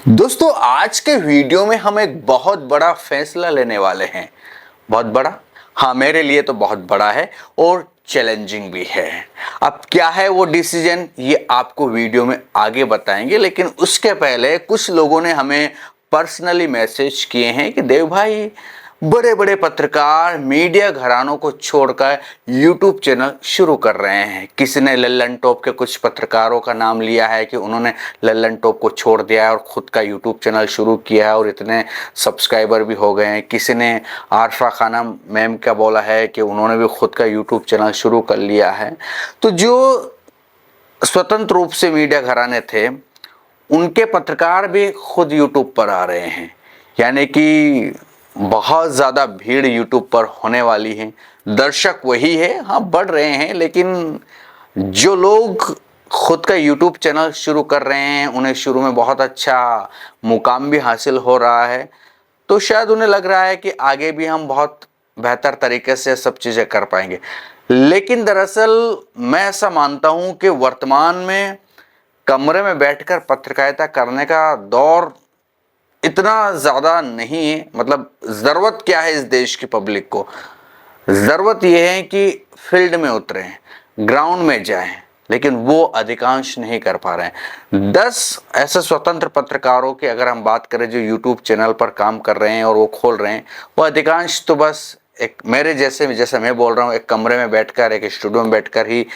दोस्तों आज के वीडियो में हम एक बहुत बड़ा फैसला लेने वाले हैं। बहुत बड़ा, हाँ मेरे लिए तो बहुत बड़ा है और चैलेंजिंग भी है। अब क्या है वो डिसीजन, ये आपको वीडियो में आगे बताएंगे, लेकिन उसके पहले कुछ लोगों ने हमें पर्सनली मैसेज किए हैं कि देव भाई, बड़े बड़े पत्रकार मीडिया घरानों को छोड़कर यूट्यूब चैनल शुरू कर रहे हैं। किसी ने लल्लन टॉप के कुछ पत्रकारों का नाम लिया है कि उन्होंने लल्लन टॉप को छोड़ दिया है और खुद का यूट्यूब चैनल शुरू किया है और इतने सब्सक्राइबर भी हो गए हैं। किसी ने आरफा खाना मैम का बोला है कि उन्होंने भी खुद का यूट्यूब चैनल शुरू कर लिया है। तो जो स्वतंत्र रूप से मीडिया घराने थे, उनके पत्रकार भी खुद यूट्यूब पर आ रहे हैं, यानी कि बहुत ज़्यादा भीड़ यूट्यूब पर होने वाली है। दर्शक वही है, हाँ बढ़ रहे हैं, लेकिन जो लोग खुद का यूट्यूब चैनल शुरू कर रहे हैं उन्हें शुरू में बहुत अच्छा मुकाम भी हासिल हो रहा है, तो शायद उन्हें लग रहा है कि आगे भी हम बहुत बेहतर तरीके से सब चीज़ें कर पाएंगे। लेकिन दरअसल मैं ऐसा मानता हूँ कि वर्तमान में कमरे में बैठकर पत्रकारिता करने का दौर इतना ज़्यादा नहीं है। मतलब ज़रूरत क्या है इस देश की पब्लिक को? ज़रूरत यह है कि फील्ड में उतरें, ग्राउंड में जाएं, लेकिन वो अधिकांश नहीं कर पा रहे हैं। 10 ऐसे स्वतंत्र पत्रकारों की अगर हम बात करें जो यूट्यूब चैनल पर काम कर रहे हैं और वो खोल रहे हैं, वो अधिकांश तो बस एक मेरे जैसे मैं बोल रहा हूँ, एक कमरे में बैठकर, एक स्टूडियो में बैठकर ही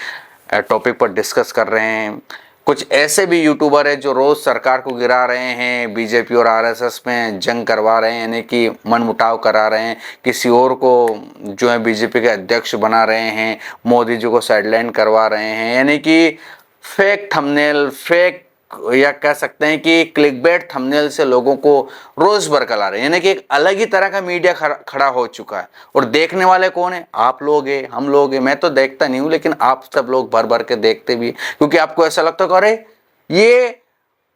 टॉपिक पर डिस्कस कर रहे हैं। कुछ ऐसे भी यूट्यूबर है जो रोज सरकार को गिरा रहे हैं, बीजेपी और आरएसएस में जंग करवा रहे हैं, यानी कि मनमुटाव करा रहे हैं, किसी और को जो है बीजेपी के अध्यक्ष बना रहे हैं, मोदी जी को साइडलाइन करवा रहे हैं, यानी कि फेक थंबनेल, फेक या कह सकते हैं कि क्लिकबेट थंबनेल से लोगों को रोज बरकला रहे हैं। यानी कि एक अलग ही तरह का मीडिया खड़ा हो चुका है। और देखने वाले कौन है? आप लोग हैं, हम लोग हैं। मैं तो देखता नहीं हूं, लेकिन आप सब लोग भर भर के देखते भी, क्योंकि आपको ऐसा लगता है अरे ये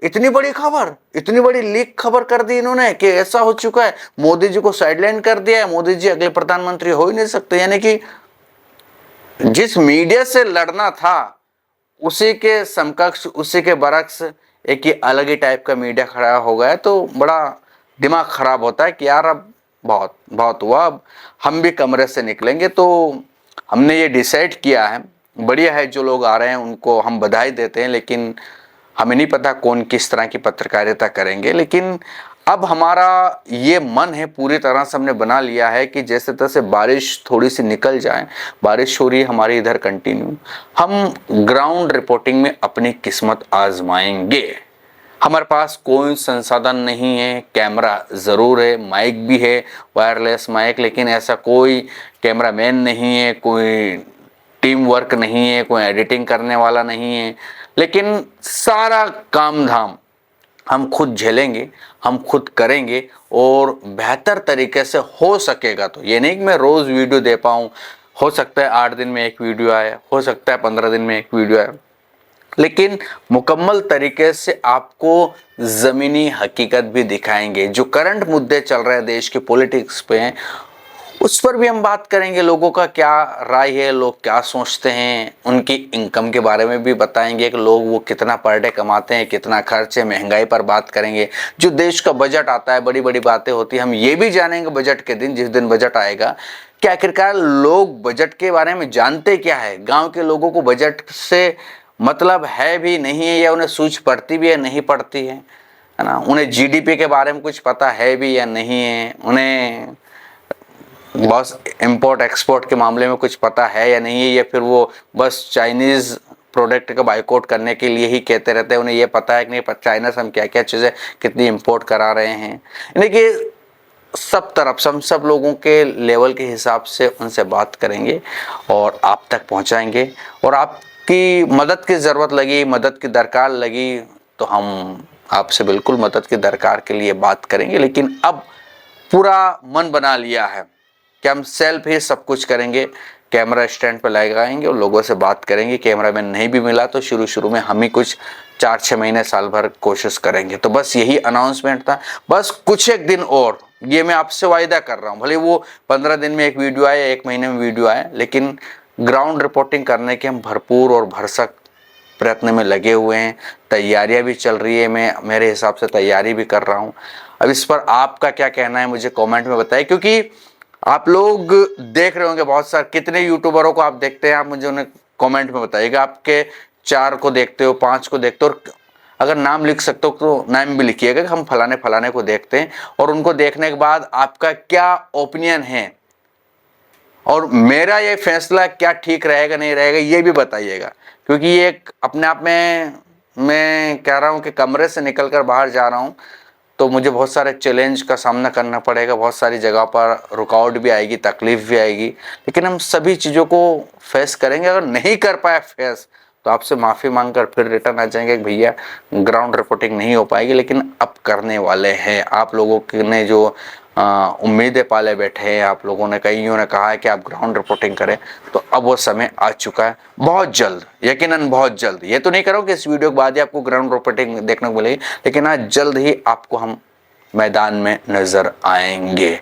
इतनी बड़ी खबर, इतनी बड़ी लीक खबर कर दी इन्होंने कि ऐसा हो चुका है, मोदी जी को साइडलाइन कर दिया है, मोदी जी अगले प्रधानमंत्री हो ही नहीं सकते। यानी कि जिस मीडिया से लड़ना था उसी के समकक्ष, उसी के बरक्स एक ही अलग ही टाइप का मीडिया खड़ा हो गया। तो बड़ा दिमाग खराब होता है कि यार अब बहुत बहुत हुआ, अब हम भी कमरे से निकलेंगे। तो हमने ये डिसाइड किया है, बढ़िया है जो लोग आ रहे हैं उनको हम बधाई देते हैं, लेकिन हमें नहीं पता कौन किस तरह की पत्रकारिता करेंगे। लेकिन अब हमारा ये मन है, पूरी तरह से हमने बना लिया है कि जैसे तैसे बारिश थोड़ी सी निकल जाए, बारिश हो रही है हमारे इधर कंटिन्यू, हम ग्राउंड रिपोर्टिंग में अपनी किस्मत आजमाएंगे। हमारे पास कोई संसाधन नहीं है, कैमरा ज़रूर है, माइक भी है, वायरलेस माइक, लेकिन ऐसा कोई कैमरामैन नहीं है, कोई टीम वर्क नहीं है, कोई एडिटिंग करने वाला नहीं है। लेकिन सारा काम धाम हम खुद झेलेंगे, हम खुद करेंगे और बेहतर तरीके से हो सकेगा। तो ये नहीं कि मैं रोज़ वीडियो दे पाऊँ, हो सकता है 8 दिन में एक वीडियो आए, हो सकता है 15 दिन में एक वीडियो आए, लेकिन मुकम्मल तरीके से आपको ज़मीनी हकीकत भी दिखाएंगे। जो करंट मुद्दे चल रहे हैं देश के पॉलिटिक्स पे हैं, उस पर भी हम बात करेंगे। लोगों का क्या राय है, लोग क्या सोचते हैं, उनकी इनकम के बारे में भी बताएंगे कि लोग वो कितना पर डे कमाते हैं, कितना खर्च है, महंगाई पर बात करेंगे। जो देश का बजट आता है, बड़ी बड़ी बातें होती है, हम ये भी जानेंगे बजट के दिन, जिस दिन बजट आएगा, कि आखिरकार लोग बजट के बारे में जानते क्या है। गाँव के लोगों को बजट से मतलब है भी नहीं है, या उन्हें सूझ पड़ती भी है नहीं पड़ती है ना। उन्हें जीडीपी के बारे में कुछ पता है भी या नहीं है, उन्हें बस इंपोर्ट एक्सपोर्ट के मामले में कुछ पता है या नहीं है, या फिर वो बस चाइनीज़ प्रोडक्ट का बाइकआउट करने के लिए ही कहते रहते हैं। उन्हें ये पता है कि नहीं चाइना से हम क्या क्या चीज़ें कितनी इंपोर्ट करा रहे हैं। यानी कि सब तरफ से हम सब लोगों के लेवल के हिसाब से उनसे बात करेंगे और आप तक पहुंचाएंगे। और आपकी मदद की ज़रूरत लगी, मदद की दरकार लगी, तो हम आपसे बिल्कुल मदद की दरकार के लिए बात करेंगे। लेकिन अब पूरा मन बना लिया है कि हम सेल्फ ही सब कुछ करेंगे, कैमरा स्टैंड पर लगाएंगे और लोगों से बात करेंगे। कैमरामैन नहीं भी मिला तो शुरू में हम ही कुछ 4-6 महीने साल भर कोशिश करेंगे। तो बस यही अनाउंसमेंट था, बस कुछ एक दिन और, ये मैं आपसे वायदा कर रहा हूँ। भले वो 15 दिन में एक वीडियो आए, 1 महीने में वीडियो आए, लेकिन ग्राउंड रिपोर्टिंग करने के हम भरपूर और भरसक प्रयत्न में लगे हुए हैं, तैयारियां भी चल रही है, मैं मेरे हिसाब से तैयारी भी कर रहा हूं। अब इस पर आपका क्या कहना है मुझे कमेंट में बताइए, क्योंकि आप लोग देख रहे होंगे बहुत सारे, कितने यूट्यूबरों को आप देखते हैं, आप मुझे उन्हें कमेंट में बताइएगा। आपके 4 को देखते हो, 5 को देखते हो, और अगर नाम लिख सकते हो तो नाम भी लिखिएगा कि हम फलाने फलाने को देखते हैं, और उनको देखने के बाद आपका क्या ओपिनियन है और मेरा ये फैसला क्या ठीक रहेगा नहीं रहेगा ये भी बताइएगा। क्योंकि ये एक अपने आप में, मैं कह रहा हूँ कि कमरे से निकलकर बाहर जा रहा हूँ, तो मुझे बहुत सारे चैलेंज का सामना करना पड़ेगा, बहुत सारी जगह पर रुकावट भी आएगी, तकलीफ भी आएगी, लेकिन हम सभी चीज़ों को फेस करेंगे। अगर नहीं कर पाए फेस तो आपसे माफ़ी मांगकर फिर रिटर्न आ जाएंगे कि भैया ग्राउंड रिपोर्टिंग नहीं हो पाएगी, लेकिन अब करने वाले हैं। आप लोगों ने जो उम्मीदें पाले बैठे हैं, आप लोगों ने, कईयों ने कहा है कि आप ग्राउंड रिपोर्टिंग करें, तो अब वो समय आ चुका है। बहुत जल्द, यकीनन बहुत जल्द, ये तो नहीं करो कि इस वीडियो के बाद ही आपको ग्राउंड रिपोर्टिंग देखने को मिलेगी, लेकिन आज जल्द ही आपको हम मैदान में नजर आएंगे।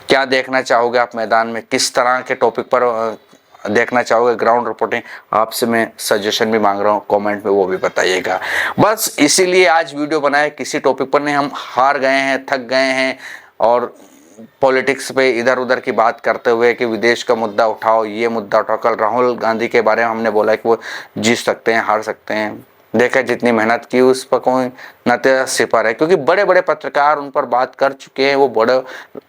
क्या देखना चाहोगे आप मैदान में, किस तरह के टॉपिक पर देखना चाहोगे ग्राउंड रिपोर्टिंग, आपसे मैं सजेशन भी मांग रहा हूँ, कमेंट में वो भी बताइएगा। बस इसीलिए आज वीडियो बनाया, किसी टॉपिक पर नहीं, हम हार गए हैं, थक गए हैं, और पॉलिटिक्स पे इधर उधर की बात करते हुए कि विदेश का मुद्दा उठाओ, ये मुद्दा उठाओ। कल राहुल गांधी के बारे में हमने बोला कि वो जीत सकते हैं, हार सकते हैं, देखा जितनी मेहनत की उस पर कोई नतीजा सिपर है, क्योंकि बड़े बड़े पत्रकार उन पर बात कर चुके हैं। वो बड़े,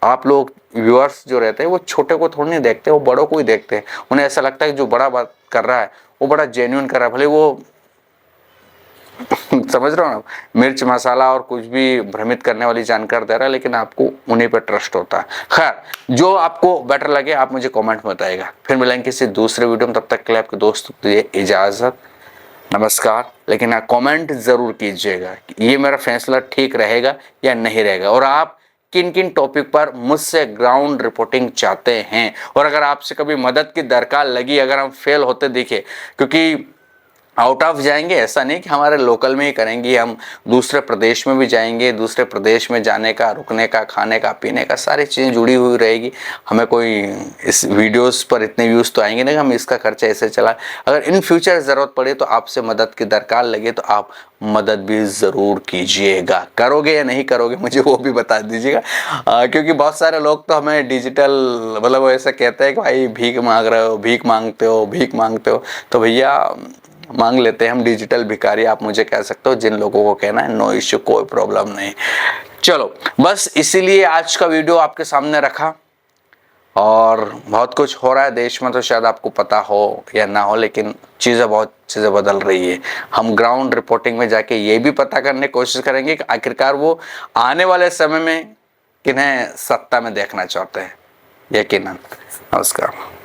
आप लोग व्यूअर्स जो रहते हैं वो छोटे को थोड़ी नहीं देखते, वो बड़ों को ही देखते हैं। उन्हें ऐसा लगता है कि जो बड़ा बात कर रहा है वो बड़ा जेन्युइन कर रहा है, भले वो समझ रहे हो ना, मिर्च मसाला और कुछ भी भ्रमित करने वाली जानकारी दे रहा है, लेकिन आपको उन्हीं पर ट्रस्ट होता है। खैर, जो आपको बेटर लगे आप मुझे कमेंट में बताइएगा। फिर मिलेंगे किसी दूसरे वीडियो में, तब तक के लिए आपके दोस्तों को दीजिए इजाजत, नमस्कार। लेकिन हाँ, कमेंट जरूर कीजिएगा ये मेरा फैसला ठीक रहेगा या नहीं रहेगा, और आप किन किन टॉपिक पर मुझसे ग्राउंड रिपोर्टिंग चाहते हैं, और अगर आपसे कभी मदद की दरकार लगी, अगर हम फेल होते दिखे, क्योंकि आउट ऑफ जाएंगे, ऐसा नहीं कि हमारे लोकल में ही करेंगे, हम दूसरे प्रदेश में भी जाएंगे, दूसरे प्रदेश में जाने का, रुकने का, खाने का, पीने का, सारी चीज़ें जुड़ी हुई रहेगी। हमें कोई इस वीडियोस पर इतने व्यूज़ तो आएंगे नहीं, हम इसका खर्चा ऐसे चला। अगर इन फ्यूचर ज़रूरत पड़े तो आपसे मदद की दरकार लगे तो आप मदद भी ज़रूर कीजिएगा। करोगे या नहीं करोगे मुझे वो भी बता दीजिएगा, क्योंकि बहुत सारे लोग तो हमें डिजिटल, मतलब वो ऐसा कहते हैं कि भाई भीख मांग रहे हो, भीख मांगते हो, भीख मांगते हो, तो भैया मांग लेते हैं हम डिजिटल भिखारी, आप मुझे कह सकते हो। जिन लोगों को कहना है नो इश्यू, कोई प्रॉब्लम नहीं। चलो, बस इसीलिए आज का वीडियो आपके सामने रखा, और बहुत कुछ हो रहा है देश में, तो शायद आपको पता हो या ना हो, लेकिन बहुत चीज़ें बदल रही है। हम ग्राउंड रिपोर्टिंग में जाके ये भी पता करने की कोशिश करेंगे कि आखिरकार वो आने वाले समय में किन्हें सत्ता में देखना चाहते हैं। यकीनन। नमस्कार।